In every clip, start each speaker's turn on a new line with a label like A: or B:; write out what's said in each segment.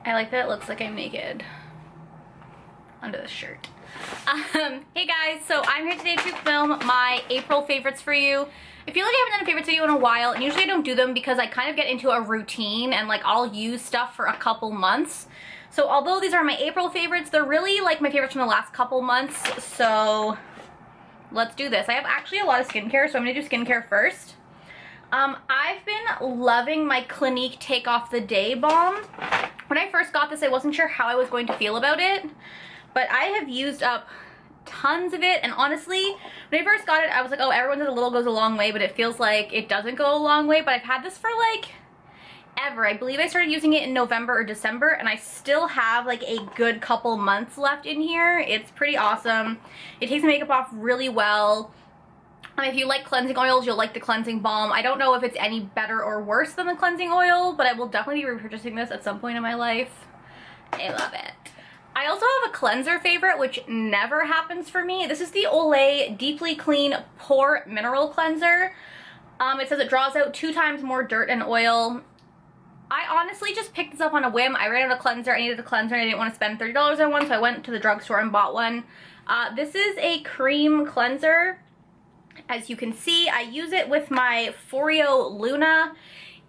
A: I like that it looks like I'm naked under this shirt. Hey guys, so I'm here today to film my April favorites for you. I feel like I haven't done a favorites video in a while, and usually I don't do them because I kind of get into a routine and like I'll use stuff for a couple months. So although these are my April favorites, they're really like my favorites from the last couple months. So let's do this. I have actually a lot of skincare, so I'm gonna do skincare first. I've been loving my Clinique Take Off the Day Balm. When I first got this, I wasn't sure how I was going to feel about it, but I have used up tons of it, and honestly, when I first got it, I was like, oh, everyone says a little goes a long way, but it feels like it doesn't go a long way. But I've had this for like ever. I believe I started using it in November or December, and I still have like a good couple months left in here. It's pretty awesome. It takes the makeup off really well. If you like cleansing oils, you'll like the cleansing balm. I don't know if it's any better or worse than the cleansing oil, but I will definitely be repurchasing this at some point in my life. I love it. I also have a cleanser favorite, which never happens for me. This is the Olay Deeply Clean Pore Mineral Cleanser. It says it draws out 2 times more dirt and oil. I honestly just picked this up on a whim. I ran out of cleanser. I needed a cleanser and I didn't want to spend $30 on one, so I went to the drugstore and bought one. This is a cream cleanser. As you can see, I use it with my Foreo Luna.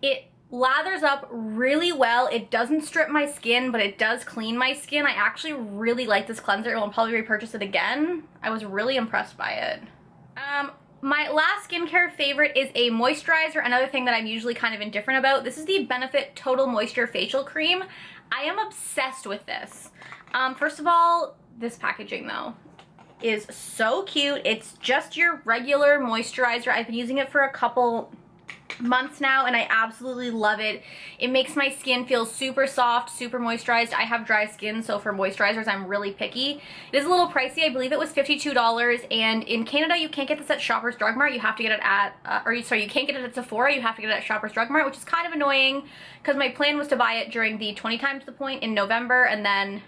A: It lathers up really well. It doesn't strip my skin, but it does clean my skin. I actually really like this cleanser. I'll probably repurchase it again. I was really impressed by it. My last skincare favorite is a moisturizer, another thing that I'm usually kind of indifferent about. This is the Benefit Total Moisture Facial Cream. I am obsessed with this. First of all, this packaging though is so cute. It's just your regular moisturizer. I've been using it for a couple months now and I absolutely love it. It makes my skin feel super soft, super moisturized. I have dry skin, so for moisturizers I'm really picky. It is a little pricey. I believe it was $52, and in Canada you can't get this at Shoppers Drug Mart. You have to get it at you can't get it at Sephora. You have to get it at Shoppers Drug Mart, which is kind of annoying because my plan was to buy it during the 20 times the point in November, and then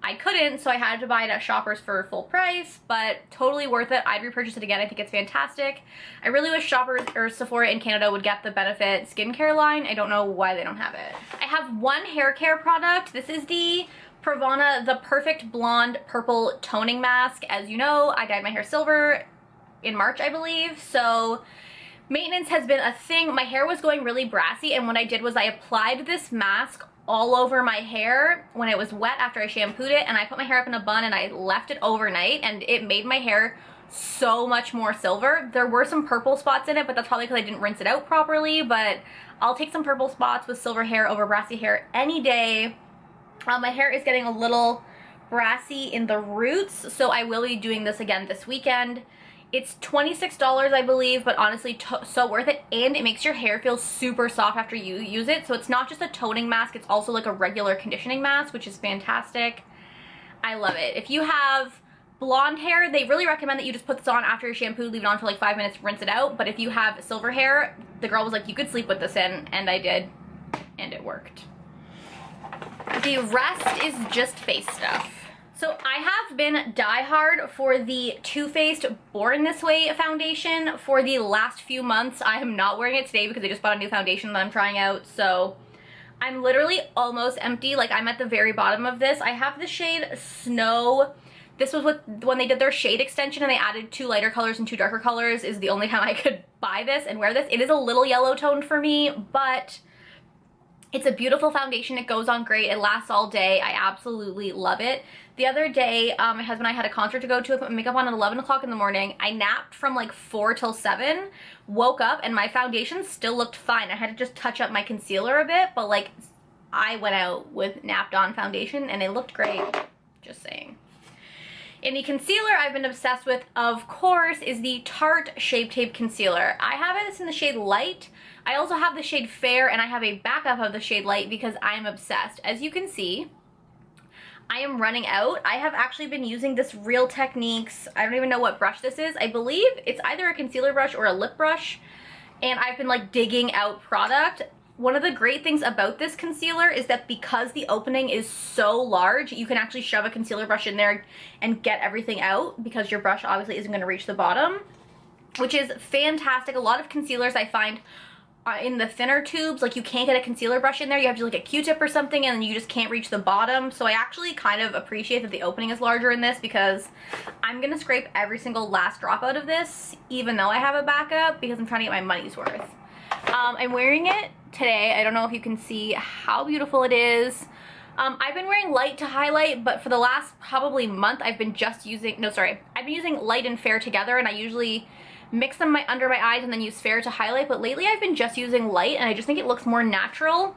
A: I couldn't, so I had to buy it at Shoppers for full price, but totally worth it. I'd repurchase it again. I think it's fantastic. I really wish Shoppers or Sephora in Canada would get the Benefit skincare line. I don't know why they don't have it. I have one hair care product. This is the Pravana The Perfect Blonde Purple Toning Mask. As you know, I dyed my hair silver in March, I believe, so maintenance has been a thing. My hair was going really brassy, and what I did was I applied this mask all over my hair when it was wet after I shampooed it, and I put my hair up in a bun and I left it overnight, and it made my hair so much more silver. There were some purple spots in it, but that's probably because I didn't rinse it out properly, but I'll take some purple spots with silver hair over brassy hair any day. My hair is getting a little brassy in the roots, so I will be doing this again this weekend. It's $26, I believe, but honestly so worth it, and it makes your hair feel super soft after you use it. So it's not just a toning mask, it's also like a regular conditioning mask, which is fantastic. I love it. If you have blonde hair, they really recommend that you just put this on after your shampoo, leave it on for like 5 minutes, rinse it out. But if you have silver hair, the girl was like, you could sleep with this in, and I did, and it worked. The rest is just face stuff. So I have been diehard for the Too Faced Born This Way foundation for the last few months. I am not wearing it today because I just bought a new foundation that I'm trying out, so I'm literally almost empty. Like, I'm at the very bottom of this. I have the shade Snow. This was when they did their shade extension and they added 2 lighter colors and 2 darker colors is the only time I could buy this and wear this. It is a little yellow toned for me, but it's a beautiful foundation. It goes on great. It lasts all day. I absolutely love it. The other day, my husband and I had a concert to go to. I put makeup on at 11 o'clock in the morning. I napped from like 4 till 7, woke up, and my foundation still looked fine. I had to just touch up my concealer a bit, but like I went out with napped on foundation and it looked great. Just saying. In the concealer I've been obsessed with, of course, is the Tarte Shape Tape Concealer. I have this in the shade Light. I also have the shade Fair, and I have a backup of the shade Light because I'm obsessed. As you can see, I am running out. I have actually been using this Real Techniques, I don't even know what brush this is. I believe it's either a concealer brush or a lip brush, and I've been like digging out product. One of the great things about this concealer is that because the opening is so large, you can actually shove a concealer brush in there and get everything out because your brush obviously isn't going to reach the bottom, which is fantastic. A lot of concealers I find in the thinner tubes, like you can't get a concealer brush in there. You have to like a Q-tip or something, and you just can't reach the bottom. So I actually kind of appreciate that the opening is larger in this, because I'm gonna scrape every single last drop out of this, even though I have a backup, because I'm trying to get my money's worth. I'm wearing it today. I don't know if you can see how beautiful it is. I've been wearing light to highlight, but for the last probably month, I've been using light and fair together, and I usually mix them under my eyes and then use fair to highlight, but lately I've been just using light, and I just think it looks more natural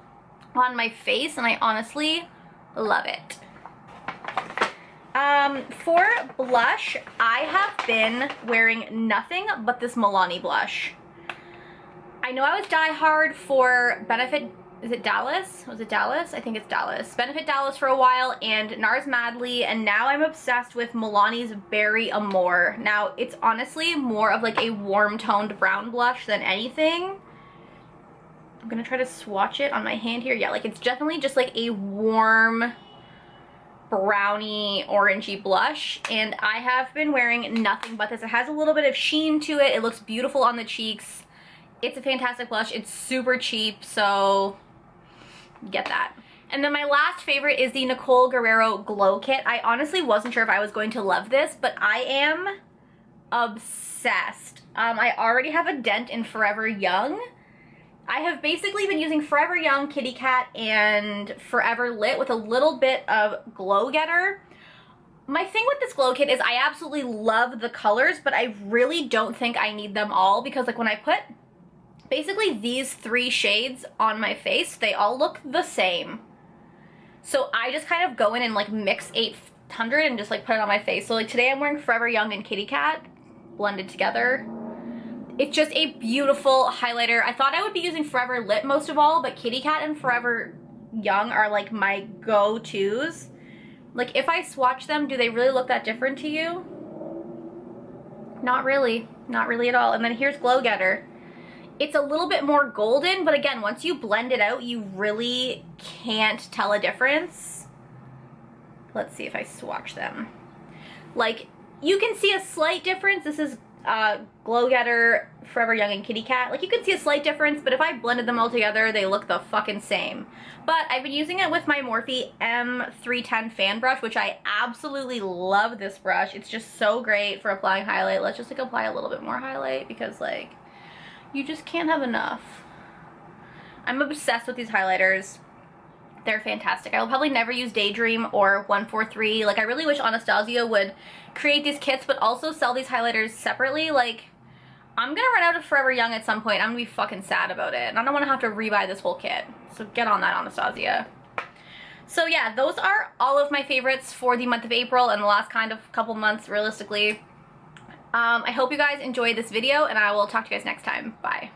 A: on my face, and I honestly love it. For blush, I have been wearing nothing but this Milani blush. I know I was diehard for Benefit, is it Dallas? Was it Dallas? I think it's Dallas. Benefit Dallas for a while, and NARS Madly, and now I'm obsessed with Milani's Berry Amore. Now, it's honestly more of like a warm toned brown blush than anything. I'm gonna try to swatch it on my hand here. Yeah, like it's definitely just like a warm browny orangey blush, and I have been wearing nothing but this. It has a little bit of sheen to it. It looks beautiful on the cheeks. It's a fantastic blush. It's super cheap, so get that. And then my last favorite is the Nicole Guerriero Glow Kit. I honestly wasn't sure if I was going to love this, but I am obsessed. I already have a dent in Forever Young. I have basically been using Forever Young, Kitty Cat, and Forever Lit with a little bit of Glow Getter. My thing with this glow kit is I absolutely love the colors, but I really don't think I need them all, because like when I put basically these 3 shades on my face, they all look the same. So I just kind of go in and like mix 800 and just like put it on my face. So like today I'm wearing Forever Young and Kitty Cat blended together. It's just a beautiful highlighter. I thought I would be using Forever Lit most of all, but Kitty Cat and Forever Young are like my go-tos. Like if I swatch them, do they really look that different to you? Not really. Not really at all. And then here's Glow Getter. It's a little bit more golden, but again, once you blend it out, you really can't tell a difference. Let's see if I swatch them. Like, you can see a slight difference. This is Glow Getter, Forever Young, and Kitty Cat. Like, you can see a slight difference, but if I blended them all together, they look the fucking same. But I've been using it with my Morphe M310 fan brush, which I absolutely love this brush. It's just so great for applying highlight. Let's just, like, apply a little bit more highlight, because, like, you just can't have enough. I'm obsessed with these highlighters. They're fantastic. I will probably never use Daydream or 143. Like, I really wish Anastasia would create these kits, but also sell these highlighters separately. Like, I'm gonna run out of Forever Young at some point. I'm gonna be fucking sad about it. And I don't wanna have to rebuy this whole kit. So get on that, Anastasia. So yeah, those are all of my favorites for the month of April and the last kind of couple months, realistically. I hope you guys enjoyed this video, and I will talk to you guys next time. Bye.